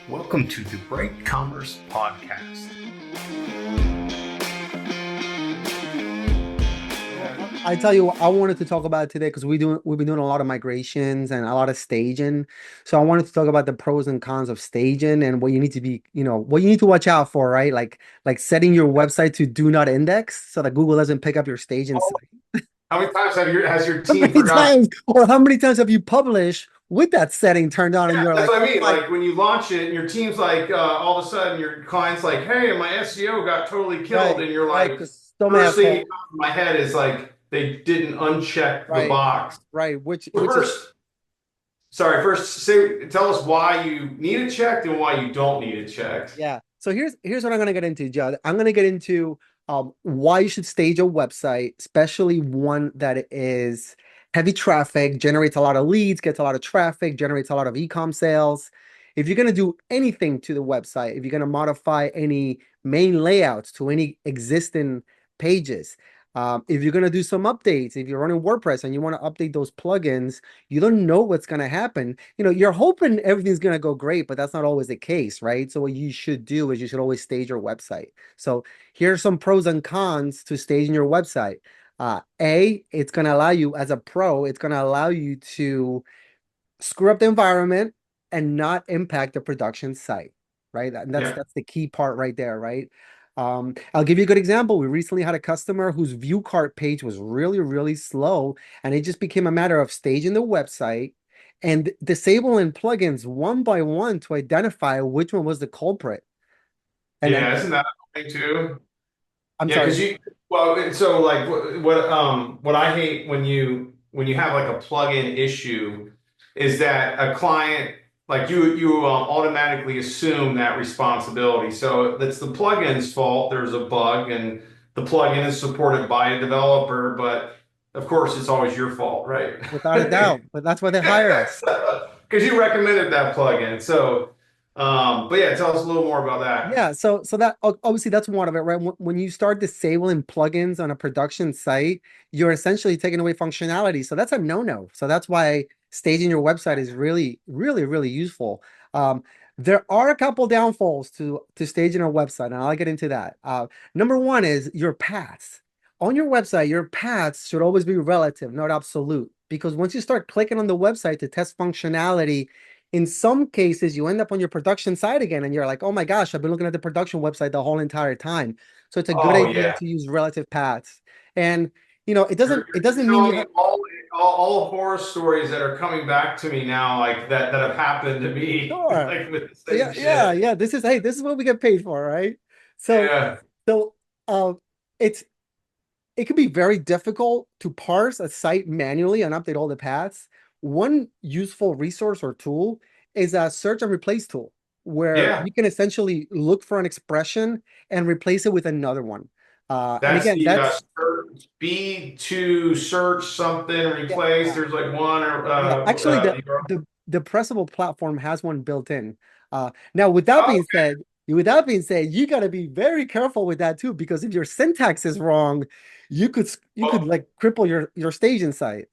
Welcome to the Bright Commerce Podcast. I tell you, I wanted to talk about it today because we've been doing a lot of migrations and a lot of staging. So I wanted to talk about the pros and cons of staging and what you need to be, what you need to watch out for, right? Like setting your website to do not index so that Google doesn't pick up your staging Oh, site. how many times has your How team many forgotten? times or how many times have you published with that setting turned on and Yeah, you're that's like, what I oh mean. my, Like when you launch it and your team's like, all of a sudden your client's like, hey, my SEO got totally killed. right, And you're right, like, because some first thing that asshole, comes to my head is like, they didn't uncheck the right, box. right, which is First, tell us why you need it checked and why you don't need it checked. Yeah. So here's what I'm gonna get into, Judd. I'm gonna get into why you should stage a website, especially one that is heavy traffic, generates a lot of leads, gets a lot of traffic, generates a lot of e-com sales. If you're gonna do anything to the website, if you're gonna modify any main layouts to any existing pages, if you're gonna do some updates, if you're running WordPress and you want to update those plugins, you don't know what's gonna happen. You're hoping everything's going to go great, but that's not always the case, right? So what you should do is you should always stage your website. So here are some pros and cons to staging your website. It's going to allow you as a pro, it's going to allow you to screw up the environment and not impact the production site, right? And that's Yeah. that's the key part right there, right? I'll give you a good example. We recently had a customer whose view cart page was really, really slow, and it just became a matter of staging the website and disabling plugins one by one to identify which one was the culprit. And Yeah, isn't that a thing too? I'm Yeah, sorry. because so like what I hate when you have like a plugin issue is that a client like you automatically assume that responsibility. So it's the plugin's fault. There's a bug and the plugin is supported by a developer, but of course it's always your fault, right? Without a doubt, but that's why they hire us. Because you recommended that plugin. So, but yeah, tell us a little more about that. Yeah, so that obviously that's one of it, right? When you start disabling plugins on a production site, you're essentially taking away functionality. So that's a no-no. So that's why staging your website is really, really, really useful. There are a couple downfalls to staging a website, and I'll get into that. Number one is your paths. On your website, your paths should always be relative, not absolute, because once you start clicking on the website to test functionality, in some cases, you end up on your production site again, and you're like, oh my gosh, I've been looking at the production website the whole entire time. So it's a good Oh idea yeah. to use relative paths. And it You're, doesn't you're it doesn't mean you telling me have all horror stories that are coming back to me now, like that have happened to me, sure. like with the Yeah, same yeah, shit. yeah. This is what we get paid for, right? So Yeah. so it's it can be very difficult to parse a site manually and update all the paths. One useful resource or tool is a search and replace tool, where Yeah. you can essentially look for an expression and replace it with another one. And That's again, the that's B2 search something yeah, replace. yeah, There's like one or yeah. Actually, the the the the pressable platform has one built in. Now, with that oh, being said, you got to be very careful with that too, because if your syntax is wrong, you could well, like cripple your staging site.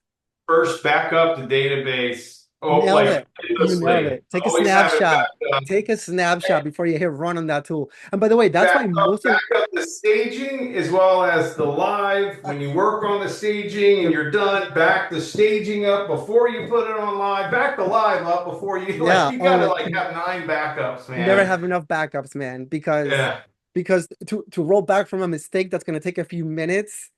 first back up the database. Oh, Nailed like it. You nailed continuously. it. Take a Always have it snapshot. backed up. Take a snapshot before you hit run on that tool. And by the way, that's why most of Back up the staging as well as the live. uh, When you work on the staging and the, you're done, back the staging up before you put it on live. Back the live up before you like. yeah. You gotta Oh, like have 9 backups, you never man. have enough backups, man, because Yeah. to roll back from a mistake that's going to take a few minutes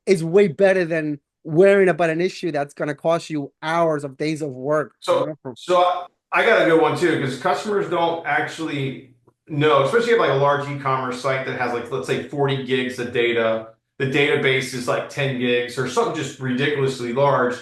is way better than worrying about an issue that's going to cost you hours of days of work. So I got a good one too because customers don't actually know, especially if you have like a large e-commerce site that has like let's say 40 gigs of data. The database is like 10 gigs or something just ridiculously large.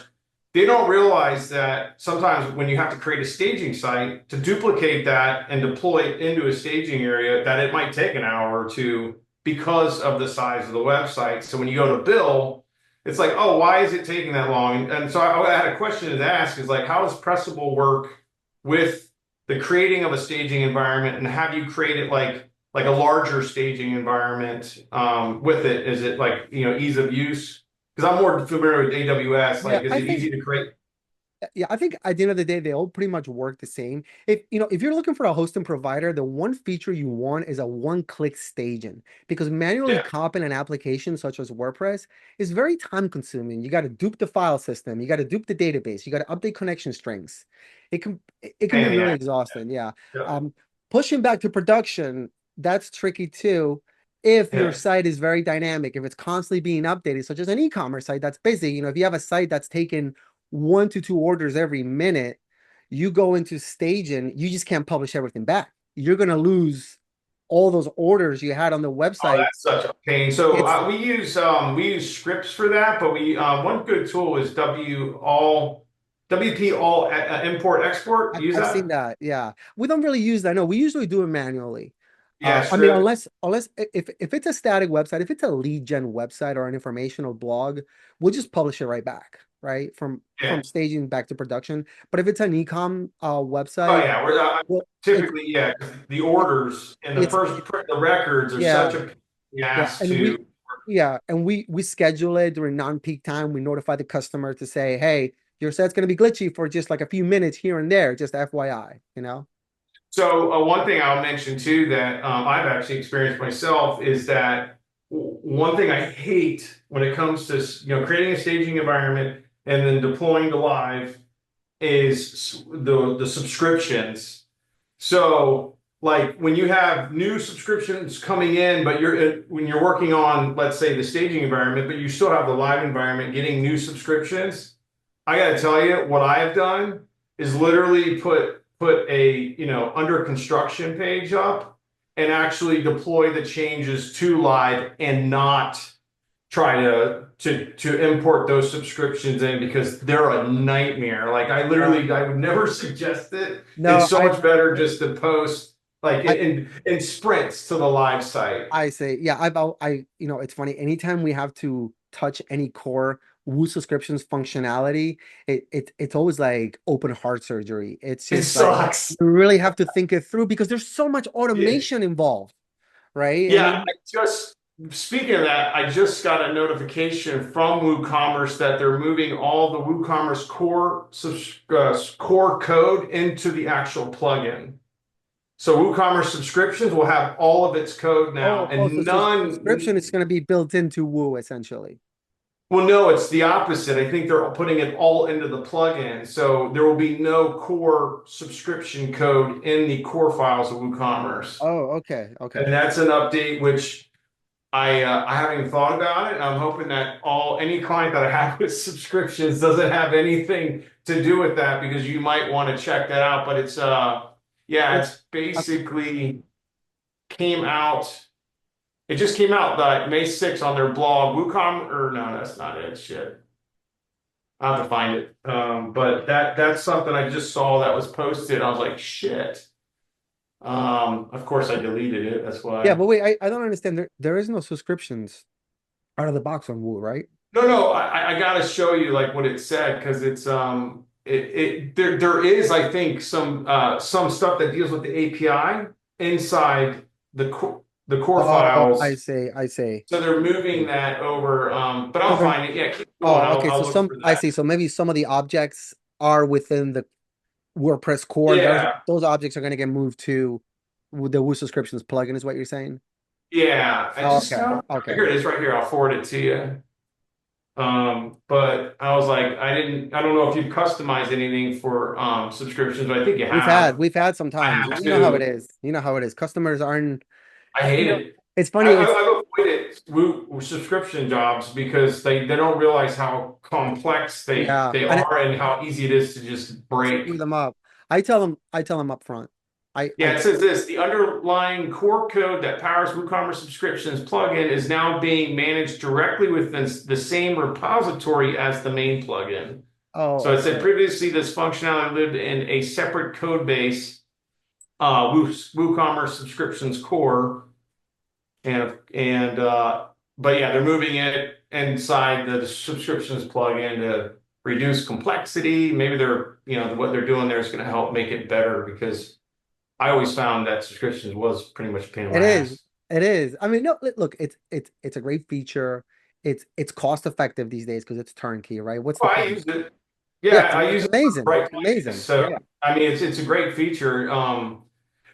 They don't realize that sometimes when you have to create a staging site to duplicate that and deploy it into a staging area, that it might take an hour or two because of the size of the website. So when you go to bill, it's like, oh, why is it taking that long? And so I had a question to ask is like, how does Pressable work with the creating of a staging environment, and have you created like a larger staging environment with it? Is it like ease of use? Because I'm more familiar with AWS. Yeah, Like, is I it think easy to create? Yeah, I think at the end of the day, they all pretty much work the same. If you're looking for a hosting provider, the one feature you want is a one-click staging because manually Yeah. copying an application such as WordPress is very time consuming. You got to dupe the file system, you got to dupe the database, you got to update connection strings. It can be Pain in the really ass. exhausting. Yeah. Yeah. Um, Pushing back to production, that's tricky too. If your Yeah. site is very dynamic, if it's constantly being updated, such as an e-commerce site that's busy, if you have a site that's taken 1 to 2 orders every minute, you go into staging, you just can't publish everything back. You're gonna lose all those orders you had on the Oh, website. that's such a pain. So It's we use scripts for that, but we one good tool is WP all import export. Use I've seen that? that. Yeah, we don't really use that. No, we usually do it manually. Yeah, I mean, script. unless if it's a static website, if it's a lead gen website or an informational blog, we'll just publish it right back, right Yeah. from staging back to production. But if it's an ecom Oh website, yeah. well, Typically, yeah, 'cause the it, orders and the it's first print, the records are yeah. such a pain in the Yeah, ass and to. we schedule it during non-peak time. We notify the customer to say, "Hey, your set's going to be glitchy for just like a few minutes here and there, just FYI," you know? So one thing I'll mention too that I've actually experienced myself is that one thing I hate when it comes to creating a staging environment and then deploying to live is the subscriptions. So like when you have new subscriptions coming in, but when you're working on, let's say, the staging environment, but you still have the live environment getting new subscriptions. I got to tell you, what I have done is literally put a under construction page up and actually deploy the changes to live and not try to import those subscriptions in because they're a nightmare. Like I would never suggest it. It's No, so much better just to post like I, in sprints to the live site. I say, yeah, it's funny. Anytime we have to touch any core Woo subscriptions functionality, it's always like open heart surgery. It's It just like sucks. you really have to think it through because there's so much Yeah. automation involved, right? And Yeah, then, I just speaking of that, I just got a notification from WooCommerce that they're moving all the WooCommerce core code into the actual plugin. So WooCommerce subscriptions will have all of its code now, so and subscription is going to be built into Woo essentially. well, no, it's the opposite. I think they're putting it all into the plugin, so there will be no core subscription code in the core files of WooCommerce, Oh, okay, and okay. that's an update which I haven't even thought about it. I'm hoping that any client that I have with subscriptions doesn't have anything to do with that because you might want to check that out. But it's yeah, Well, it's basically came out. It just came out May 6th on their blog. WooCom or no, that's not it. Shit. I'll have to find it. But that's something I just saw that was posted. I was like, shit. Of course I deleted it. That's yeah, why. but wait, I don't understand. There is no subscriptions out of the box on Woo, right? No, I gotta show you like what it said because it's there is I think some stuff that deals with the API inside the core Oh, I files. see, I see. So they're moving that over. But So I'll then, find it. Yeah, keep going. oh, I'll okay. So I'll look for I that. see. So maybe some of the objects are within the WordPress core. Yeah, Those objects are going to get moved to the Woo subscriptions plugin, is what you're saying? yeah. I Oh, just okay, found okay. here it is right here. I'll forward it to you. But I was like, I don't know if you've customized anything for subscriptions, but I think you have. We've had some I times. have You know how it too. is. You know how it is. Customers aren't, I hate you know, it. it's funny. It's I've avoided subscription jobs because they don't realize how complex yeah, they and are and how easy it is to just screw break. them up. I tell them up front. Yeah, it says this, the underlying core code that powers WooCommerce subscriptions plugin is now being managed directly within the same repository as the main plugin. Oh, So it said okay. previously this functionality lived in a separate code base, WooCommerce subscriptions core, but yeah, they're moving it inside the subscriptions plugin to reduce complexity. Maybe what they're doing there is going to help make it better because I always found that subscriptions was pretty much a pain in It my is. ass. It is. I mean, no, look, it's a great feature. It's cost effective these days because it's turnkey, right? What's the Oh, I point? used it. Yeah, Yeah, I use it's it for the amazing. right It's places. amazing. So Yeah. I mean, it's a great feature.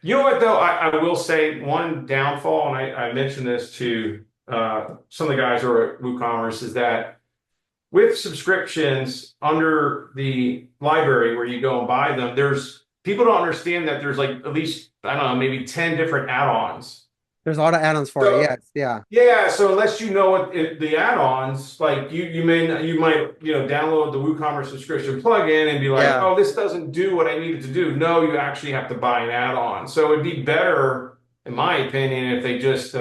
You know what though? I will say one downfall, and I mentioned this to some of the guys who are at WooCommerce, is that with subscriptions under the library where you go and buy them, there's people don't understand that there's like at least, I don't know, maybe 10 different add-ons. There's a lot of add-ons for it. So Yes. Yeah. yeah, so unless you know what the add-ons, like you might download the WooCommerce subscription plugin and be like, Yeah. oh, this doesn't do what I need it to do. No, you actually have to buy an add-on. So it'd be better, in my opinion, if they just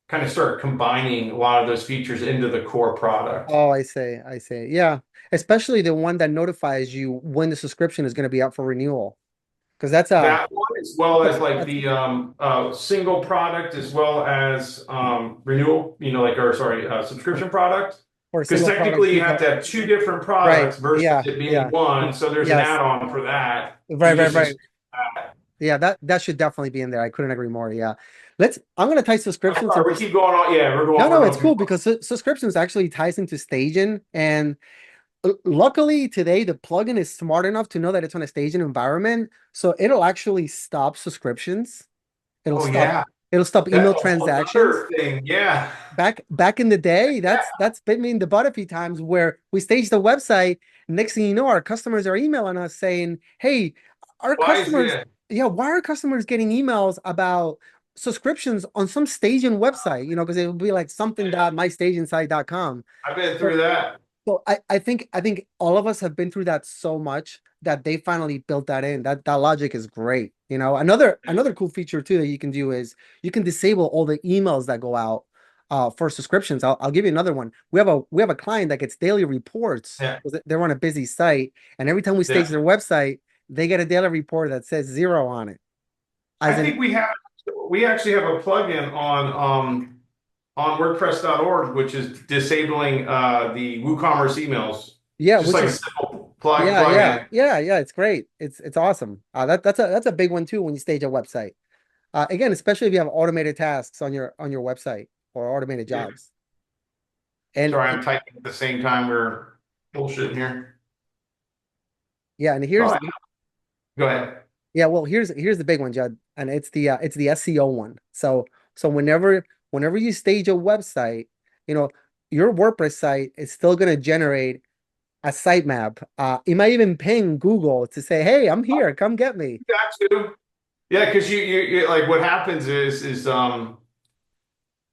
kind of start combining a lot of those features into the core product. Oh, I see. I see. Yeah. Especially the one that notifies you when the subscription is going to be up for renewal. Because That one, as well as like that's the single product, as well as renewal, or sorry, subscription product. for a Because single product technically you too. have to have two different Right. products versus Yeah. it being Yeah. one. So there's an Yes. add-on for that. Right. You Right. just Right. install that. Yeah. That should definitely be in there. I couldn't agree more. Yeah. I'm going to type I'm subscriptions sorry, we into. keep going on. Yeah, No, we're no, it's going too cool far. because subscriptions actually ties into staging. And luckily today, the plugin is smart enough to know that it's on a staging environment. So it'll actually stop subscriptions. It'll Oh stop. yeah, It'll stop that's email a whole transactions. other thing. Yeah, Back in the day, yeah. that's bit me in the butt a few times where we staged the website. Next thing you know, our customers are emailing us saying, "Hey, our Why is customers, it? yeah, why are customers getting emails about subscriptions on some staging website? Because it would be like something.mystagingsite.com." I've been So, through that. so I think all of us have been through that so much that they finally built that in. That logic is great. Another cool feature too that you can do is you can disable all the emails that go out for subscriptions. I'll give you another one. We have a client that gets daily reports Yeah, because they're on a busy site, and every time we stage yeah. their website, they get a daily report that says zero on it. As I in, think we actually have a plugin on WordPress.org, which is disabling the WooCommerce emails. yeah, Just which like a is simple yeah, yeah, plugin. yeah, yeah. It's great. It's awesome. That's a big one too when you stage a website. Again, especially if you have automated tasks on your website or automated Yeah. jobs. And Sorry, I'm typing at the same time we're bullshitting here. yeah, and Oh, here's yeah. Go ahead. yeah, well, here's the big one, Judd, and it's the SEO one. So whenever you stage a website, you know, your WordPress site is still gonna generate a sitemap. It might even ping Google to say, "Hey, I'm here. Come get me." Got to. Yeah, because you like what happens is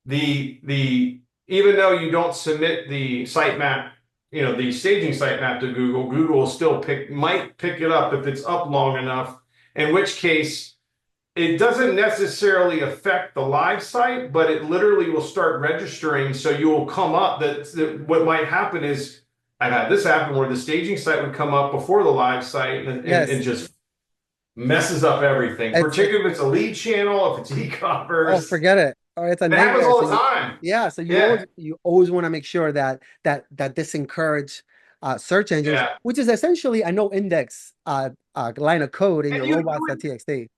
the even though you don't submit the sitemap, the staging sitemap to Google, Google will still might pick it up if it's up long enough, in which case it doesn't necessarily affect the live site, but it literally will start registering. So you will come up that what might happen is I've had this happen where the staging site would come up before the live site and Yes, just messes up everything, it's particularly if it's a lead channel, if it's oh, e-commerce. forget it. Oh, it's a It happens nightmare. all the time. Yeah, so Yeah, you always want to make sure that this encourage search engines, yeah. which is essentially a no index line of code in And your robots.txt.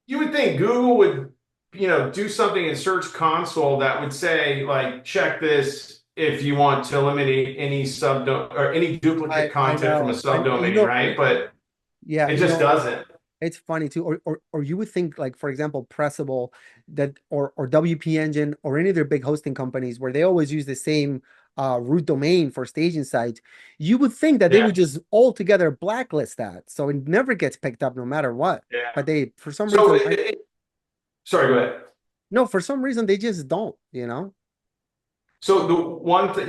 you would think Google would, do something in Search Console that would say, like, check this if you want to eliminate any or any duplicate I content from a know. And subdomain, right? But yeah, it just doesn't. it's funny too. Or you would think like, for example, Pressable that or WP Engine or any of their big hosting companies where they always use the same root domain for staging sites. You would think that they Yeah, would just altogether blacklist that, so it never gets picked up no matter what. yeah. But they, for some So, reason, sorry, go ahead. no, for some reason they just don't. So the one thing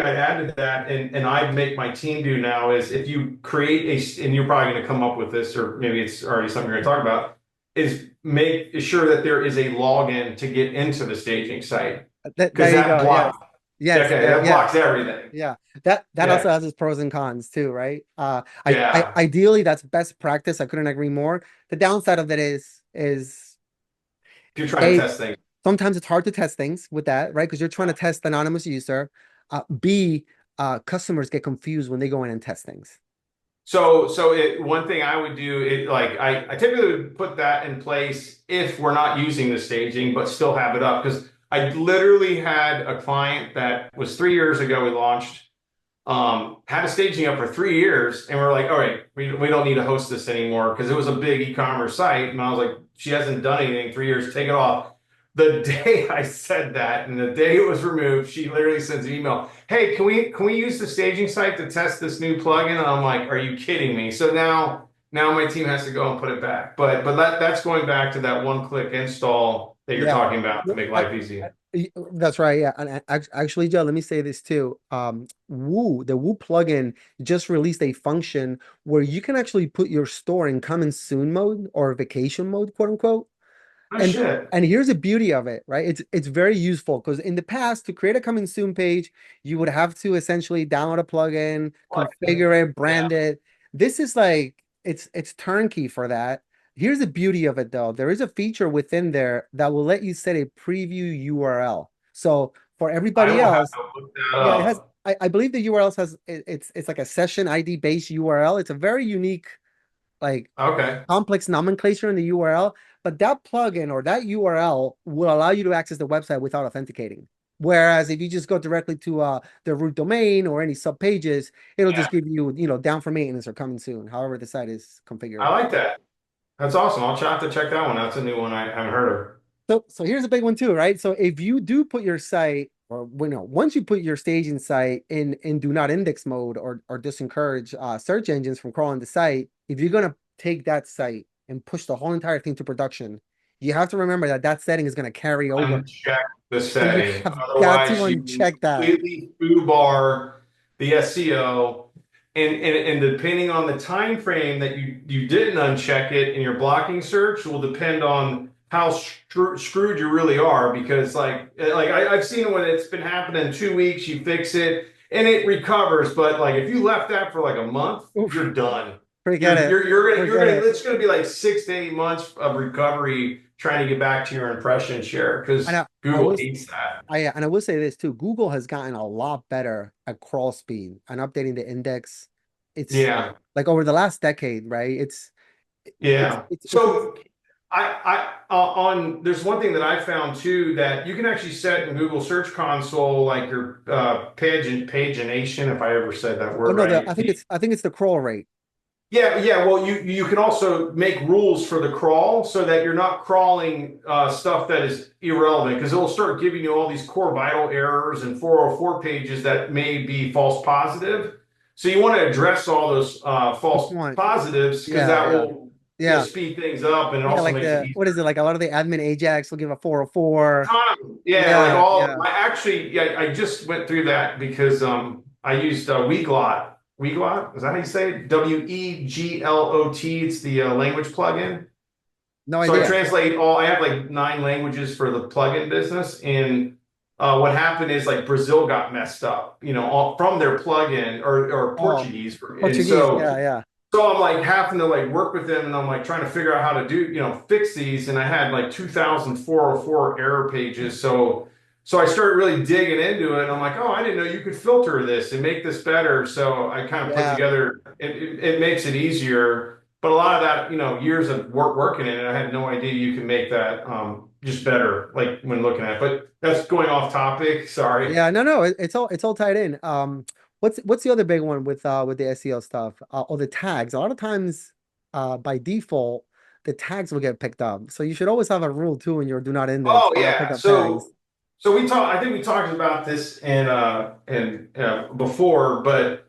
I'd add to that, and I make my team do now is if you create and you're probably going to come up with this, or maybe it's already something you're going to talk about, is make sure that there is a login to get into the staging site because There you that go. Yes, blocks. yes, Okay, that yes. blocks everything. Yeah, that Yeah, also has its pros and cons too, right? I yeah. ideally that's best practice. I couldn't agree more. The downside of it is If you're trying to A, test things. sometimes it's hard to test things with that, right? Because you're trying to test anonymous user. B, customers get confused when they go in and test things. One thing I would do is like I typically would put that in place if we're not using the staging, but still have it up because I literally had a client that was 3 years ago we launched. had a staging up for 3 years, and we're like, all right, we don't need to host this anymore because it was a big e-commerce site. And I was like, she hasn't done anything in 3 years, take it off. The day I said that, and the day it was removed, she literally sends an email, hey, can we use the staging site to test this new plugin? And I'm like, are you kidding me? So now my team has to go and put it back. But that's going back to that one-click install that you're Yeah. talking about to Well, make life easy. that's right. Yeah. And actually, Joe, let me say this too. The Woo plugin just released a function where you can actually put your store in coming soon mode or vacation mode, quote unquote. Oh And shit. and here's the beauty of it, right? It's very useful because in the past, to create a coming soon page, you would have to essentially download a plugin, configure it, Yeah. brand it. This is like it's turnkey for that. Here's the beauty of it though. There is a feature within there that will let you set a preview URL. So for I everybody will have else, to look that yeah, it has up. I believe the URLs has it's like a session ID based URL. It's a very unique like Okay. complex nomenclature in the URL, but that plugin or that URL will allow you to access the website without authenticating. Whereas if you just go directly to the root domain or any sub pages, it'll Yeah. just give you, down for maintenance or coming soon, however the site is configured. I like that. That's awesome. I'll have to check that one. That's a new one I haven't heard of. So here's a big one too, right? So if you do put your site, or once you put your staging site in do not index mode or discourage search engines from crawling the site, if you're gonna take that site and push the whole entire thing to production, you have to remember that that setting is gonna carry over. Uncheck the So you setting. have got to Otherwise, you uncheck that. completely foobar the SEO. And depending on the time frame that you didn't uncheck it in your blocking search will depend on how screwed you really are. Because I've seen it when it's been happening 2 weeks, you fix it and it recovers. But like if you left that for like a month, Oof, you're done. forget it. You're Forget gonna it. it's gonna be like 6 to 8 months of recovery trying to get back to your impression share And because I Google was hates that. I will say this too. Google has gotten a lot better at crawl speed and updating the index. It's Yeah, like over the last decade, right? yeah. It's So on there's one thing that I found too that you can actually set in Google Search Console like your pagination, if I ever said that oh word no, right. I think it's the crawl rate. Yeah, yeah. Well, you can also make rules for the crawl so that you're not crawling stuff that is irrelevant because it will start giving you all these core vital errors and 404 pages that may be false positive. So you want to address all those Good false point. positives because Yeah, that yeah. will Yeah. speed things up and it Yeah, also like makes it the easier. what is it? Like a lot of the admin Ajax will give a 404. Yeah, like Yeah, all yeah. I actually yeah I just went through that because I used Weglot. Weglot, is that how you say it? Weglot. It's the language plugin. No So I idea. translate all. I have like 9 languages for the plugin business, and what happened is like Brazil got messed up, all, from their plugin or Oh, Portuguese, and Portuguese. so Yeah, yeah. I'm like having to like work with them and I'm like trying to figure out how to do, fix these. And I had like 2,404 error pages. So I started really digging into it. And I'm like, oh, I didn't know you could filter this and make this better. So I kind of put Yeah. together, it makes it easier. But a lot of that, years of working in it, I had no idea you can make that just better, like when looking at it. But that's going off topic. Sorry. Yeah, no, it's all tied in. What's the other big one with the SEO stuff? Or the tags. A lot of times, by default, the tags will get picked up. So you should always have a rule too in your do not index. Oh Do not pick yeah. up tags. So we talked. I think we talked about this in before, but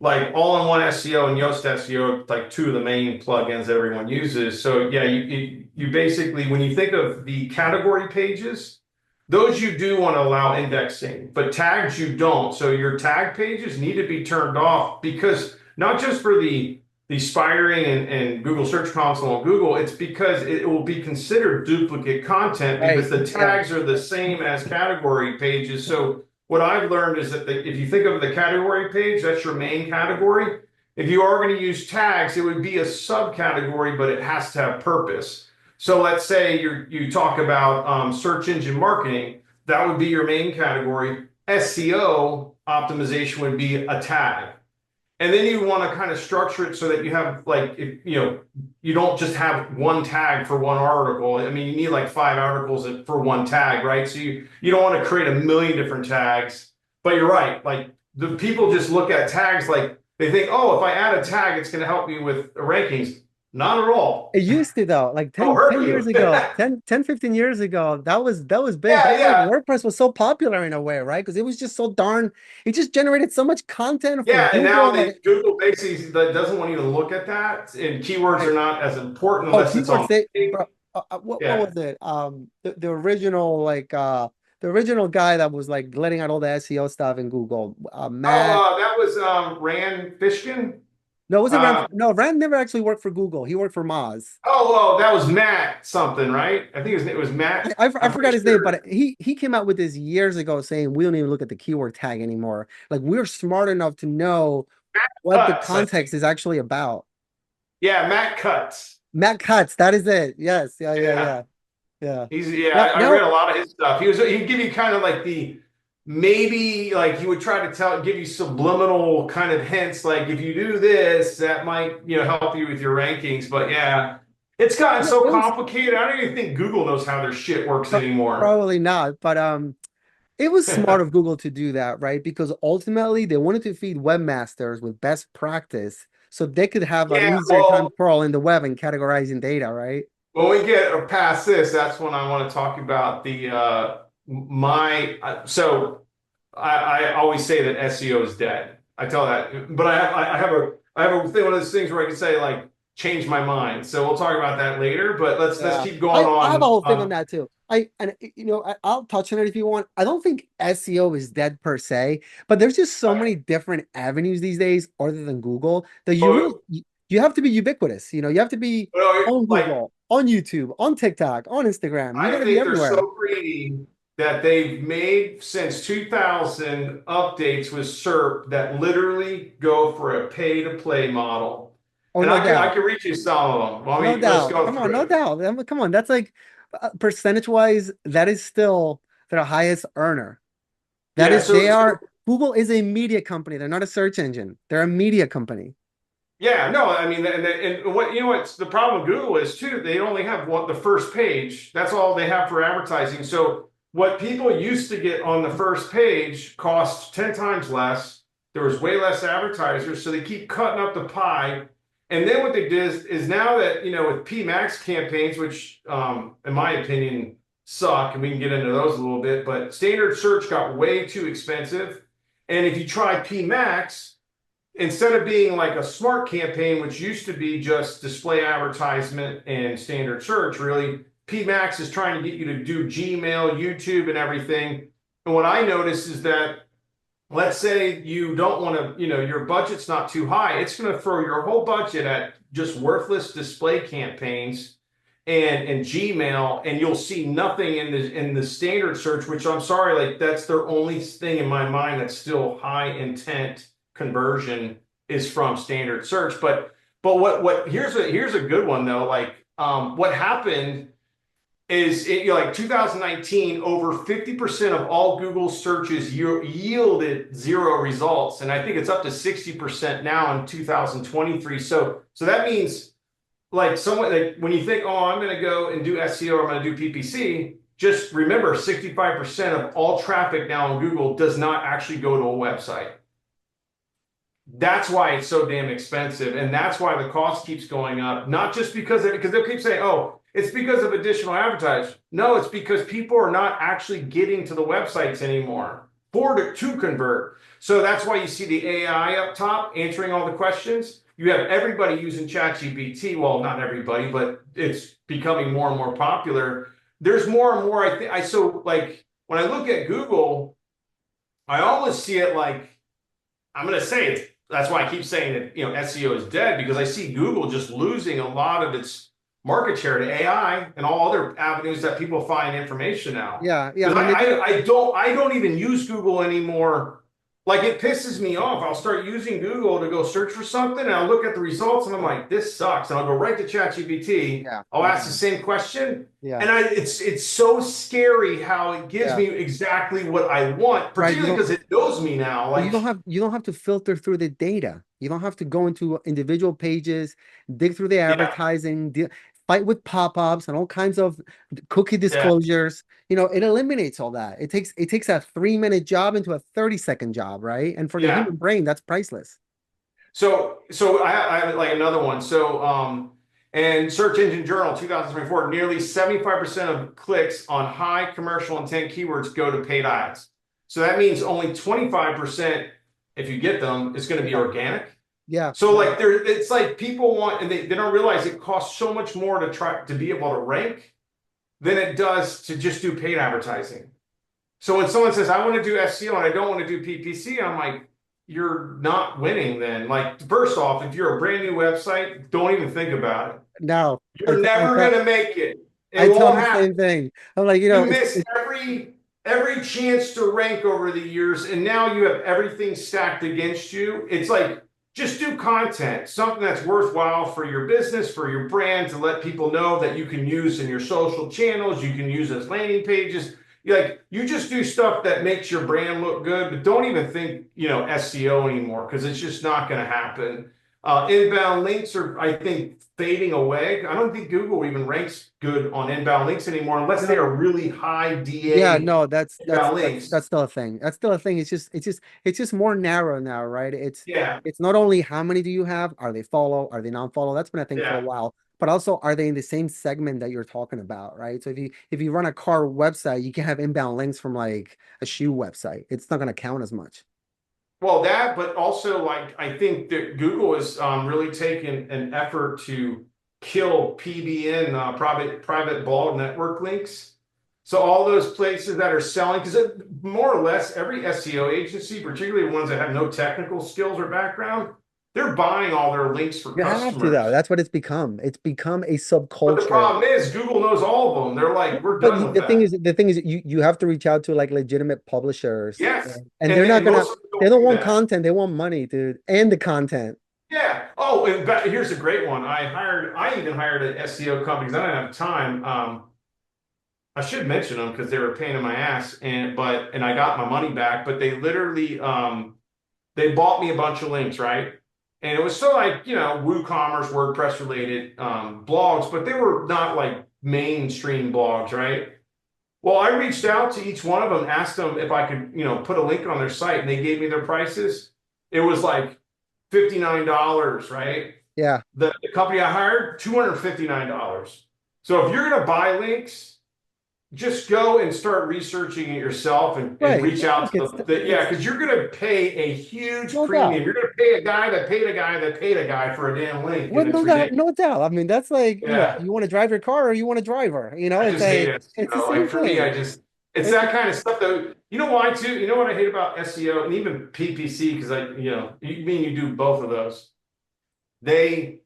like all-in-one SEO and Yoast SEO, like two of the main plugins that everyone uses. So yeah, you basically when you think of the category pages, those you do want to allow indexing, but tags you don't. So your tag pages need to be turned off because not just for the spiring and Google Search Console and Google, it's because it will be considered duplicate content because Right. the Yeah. tags are the same as category pages. So what I've learned is that if you think of the category page, that's your main category. If you are going to use tags, it would be a subcategory, but it has to have purpose. So let's say you talk about search engine marketing, that would be your main category. SEO optimization would be a tag. And then you want to kind of structure it so that you have like, if, you don't just have one tag for one article. I mean, you need like 5 articles for one tag, right? So you don't want to create a million different tags, but you're right. Like the people just look at tags like they think, oh, if I add a tag, it's going to help me with rankings. Not at all. It used to though, like It'll 10 hurt years you. ago, 15 years ago, that was big. Yeah, That's why yeah. WordPress was so popular in a way, right? Because it was just so darn, it just generated so much content for Yeah, and now Google they that, Google basically doesn't want you to look at that, and keywords are right. not as important Oh, unless it's keywords, on. they, bro, what Yeah. was it? The original, like, the original guy that was like letting out all the SEO stuff in Google, Matt. Oh, that was Rand Fishkin. No, it wasn't Rand. Uh, No, Rand never actually worked for Google. He worked for Moz. that was Matt something, right? I think it was Matt. I I'm forgot pretty his name, sure. but he came out with this years ago saying we don't even look at the keyword tag anymore. Like we're smart enough to know what the Cuts, I think. context is actually about. Yeah, Matt Cuts. Matt Cutts, that is it. Yes, yeah, yeah, Yeah. yeah, yeah. Yeah, Now, I read now, a lot of his stuff. He'd give you kind of like the maybe like he would try to give you subliminal kind of hints, like if you do this, that might help you with your rankings. But yeah, it's gotten it so was complicated. I don't even think Google knows how their shit works pro- anymore. probably not, but it was smart of Google to do that, right? Because ultimately they wanted to feed webmasters with best practice so they could have an Yeah, easier time well, crawling the web and categorizing data, right? when we get past this, that's when I want to talk about the my so I always say that SEO is dead. I tell that, but I have a thing, one of those things where I can say like change my mind. So we'll talk about that later. But let's Yeah, keep going I have a on. whole thing on that too. I'll touch on it if you want. I don't think SEO is dead per se, but there's just so many different avenues these days other than Google that Oh, you have to be ubiquitous. You have to be on like Google, on YouTube, on TikTok, on Instagram. You got I to be think they're everywhere. so greedy that they've made since 2000 updates with SERP that literally go for a pay to play model. Oh, And no I doubt, can reach you some of them. Well, no let's doubt. go Come on, through no it. doubt. Come on, that's like percentage wise, that is still their highest earner. That Yeah, is, they are, Google is a media company. They're not a search engine. They're a media company. yeah, no, I mean, and what what's the problem with Google is too, they only have the first page. That's all they have for advertising. So what people used to get on the first page costs 10 times less. There was way less advertisers, so they keep cutting up the pie. And then what they did is now that, with PMax campaigns, which in my opinion suck, and we can get into those a little bit, but standard search got way too expensive. And if you try PMax, instead of being like a smart campaign, which used to be just display advertisement and standard search, really, PMax is trying to get you to do Gmail, YouTube, and everything. And what I notice is that, let's say you don't want to, your budget's not too high, it's going to throw your whole budget at just worthless display campaigns and Gmail, and you'll see nothing in the standard search, which I'm sorry, like that's their only thing in my mind that's still high intent conversion is from standard search. But what here's a good one though. Like what happened is like 2019, over 50% of all Google searches yielded zero results, and I think it's up to 60% now in 2023. So that means like someone like when you think, oh, I'm going to go and do SEO, or I'm going to do PPC, just remember 65% of all traffic now on Google does not actually go to a website. That's why it's so damn expensive, and that's why the cost keeps going up. Not just because they'll keep saying, "Oh, it's because of additional advertising." No, it's because people are not actually getting to the websites anymore to convert. So that's why you see the AI up top answering all the questions. You have everybody using ChatGPT. Well, not everybody, but it's becoming more and more popular. There's more and more. So like when I look at Google, I always see it like I'm going to say it. That's why I keep saying that SEO is dead, because I see Google just losing a lot of its market share to AI and all other avenues that people find information now. Yeah, yeah. I Because mean, I don't even use Google anymore. Like it pisses me off. I'll start using Google to go search for something, and I'll look at the results, and I'm like, this sucks. And I'll go right to ChatGPT. yeah, I'll yeah, ask the same question, yeah, and it's so scary how it gives yeah. me exactly what I want, Right. particularly because it knows me now. You Like, don't have to filter through the data. You don't have to go into individual pages, dig through the yeah. advertising. fight with pop-ups and all kinds of cookie Yeah. disclosures. It eliminates all that. It takes a 3-minute job into a 30-second job, right? And for the Yeah. human brain, that's priceless. So I have like another one. And Search Engine Journal 2024, nearly 75% of clicks on high commercial intent keywords go to paid ads. So that means only 25%, if you get them, is going to be Yeah. organic. Yeah. So like it's like people want, and they don't realize it costs so much more to try to be able to rank than it does to just do paid advertising. So when someone says, I want to do SEO and I don't want to do PPC, I'm like, you're not winning then. Like, first off, if you're a brand new website, don't even think about it. No, You're I never tell gonna make it. I It tell won't them the happen. same thing. I'm like, You it's, miss every chance to rank over the years, and now you have everything stacked against you. It's like just do content, something that's worthwhile for your business, for your brand, to let people know that you can use in your social channels, you can use as landing pages. You just do stuff that makes your brand look good, but don't even think, SEO anymore, because it's just not going to happen. Inbound links are, I think, fading away. I don't think Google even ranks good on inbound links anymore, unless they no, are really high yeah, DA no, that's that's inbound that's links. that's still a thing. That's still a thing. It's just more narrow now, right? It's Yeah, it's not only how many do you have, are they follow, are they non-follow? That's been a thing for a yeah. while. But also, are they in the same segment that you're talking about, right? So if you run a car website, you can have inbound links from like a shoe website. It's not going to count as much. Well, that, but also like I think that Google is really taking an effort to kill PBN, private blog network links. So all those places that are selling, because more or less every SEO agency, particularly ones that have no technical skills or background, they're buying all their links for You have to though. customers. That's what it's become. It's become a But the subculture. problem is Google knows all of them. They're like, we're But done with the that. thing is you have to reach out to like legitimate publishers Yes. and And, they're not and gonna most of them they don't don't do want that. content, they want money, dude. And the content. Yeah. Oh, and here's a great one. I even hired an SEO company because I didn't have time. I should mention them because they were a pain in my ass, and I got my money back. But they literally they bought me a bunch of links, right? And it was so like WooCommerce, WordPress related blogs, but they were not like mainstream blogs, right? Well, I reached out to each one of them, asked them if I could, put a link on their site, and they gave me their prices. It was like $59, right? Yeah. The company I hired, $259. So if you're gonna buy links, just go and start researching it yourself and Right. reach Yeah, out look, to it's because you're gonna pay a huge no doubt. premium. You're gonna pay a guy that paid a guy that paid a guy for a damn link, Well, and it's no doubt, ridiculous. no doubt. I mean, that's like, Yeah. you want to drive your car or you want a driver, I it's just hate a it. it's the Like same for me, thing. it's It's that kind of stuff though. You know why too? You know what I hate about SEO and even PPC, because you do both of those. They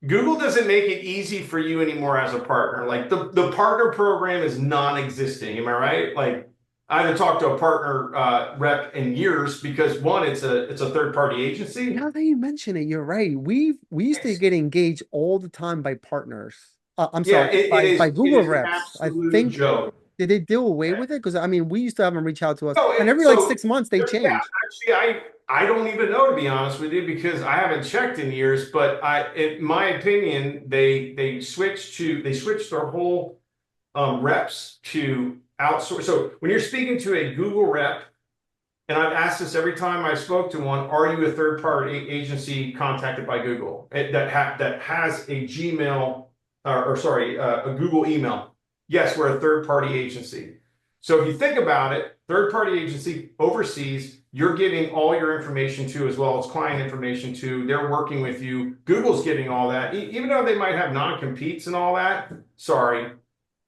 Google doesn't make it easy for you anymore as a partner. Like the partner program is non-existing. Am I right? Like I haven't talked to a partner rep in years because one, it's a third party agency. Now that you mention it, you're right. We used to It's, get engaged all the time by partners. I'm yeah, sorry, by it Google is an reps. I absolute think joke. did they do away with it? Because I mean, we used to have them reach out to us, No, and every like so 6 months they yeah, change. actually, I don't even know, to be honest with you, because I haven't checked in years. But in my opinion, they switched their whole reps to outsource. So when you're speaking to a Google rep, and I've asked this every time I spoke to one, are you a third party agency contacted by Google that has a Gmail or sorry, a Google email? Yes, we're a third party agency. So if you think about it, third party agency overseas, you're giving all your information to, as well as client information to. They're working with you. Google's getting all that, even though they might have non-competes and all that. Sorry,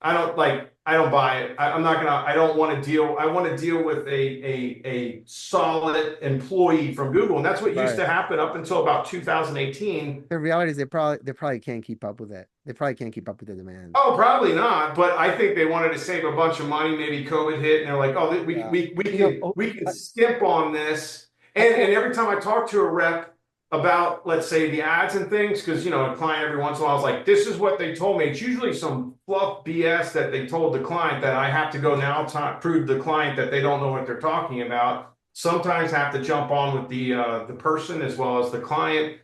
I don't buy it. I'm not gonna. I don't want to deal. I want to deal with a solid employee from Google, and that's what used Right. to happen up until about 2018. The reality is they probably can't keep up with it. They probably can't keep up with the demand. Oh, probably not. But I think they wanted to save a bunch of money. Maybe COVID hit, and they're like, "Oh, we Yeah. we we You know, can oh, we can skimp on this." I And every time I talk to a rep about, let's say, the ads and things, because a client every once in a while is like, "This is what they told me." It's usually some fluff BS that they told the client that I have to go now prove to the client that they don't know what they're talking about. Sometimes have to jump on with the person as well as the client.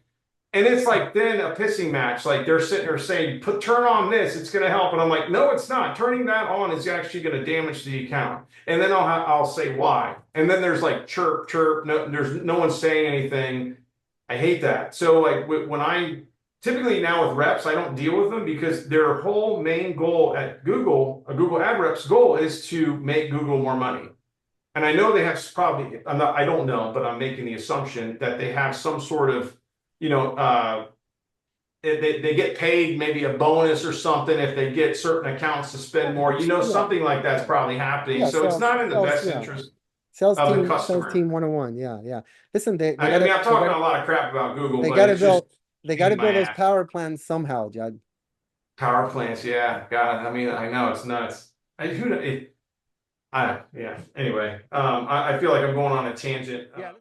And it's like then a pissing match. Like they're sitting there saying, turn on this, it's going to help. And I'm like, no, it's not. Turning that on is actually going to damage the account. And then I'll say why. And then there's like chirp, chirp. No, there's no one saying anything. I hate that. So like when I typically now with reps, I don't deal with them because their whole main goal at Google, a Google ad rep's goal is to make Google more money. And I know they have probably, I don't know, but I'm making the assumption that they have some sort of, you know, they get paid maybe a bonus or something if they get certain accounts to spend more. You know, Yeah, something like that's probably happening. yeah, So it's not in the best yeah. interest Sales of the team, sales customer. team 101. Yeah, yeah. Listen, I mean, I'm talking a lot of crap about Google, they but gotta it's just build my those ass. power plants somehow, Judd. Power plants, yeah. God, I mean, I know it's nuts. Yeah. Anyway, I feel like I'm going on a tangent. Yeah.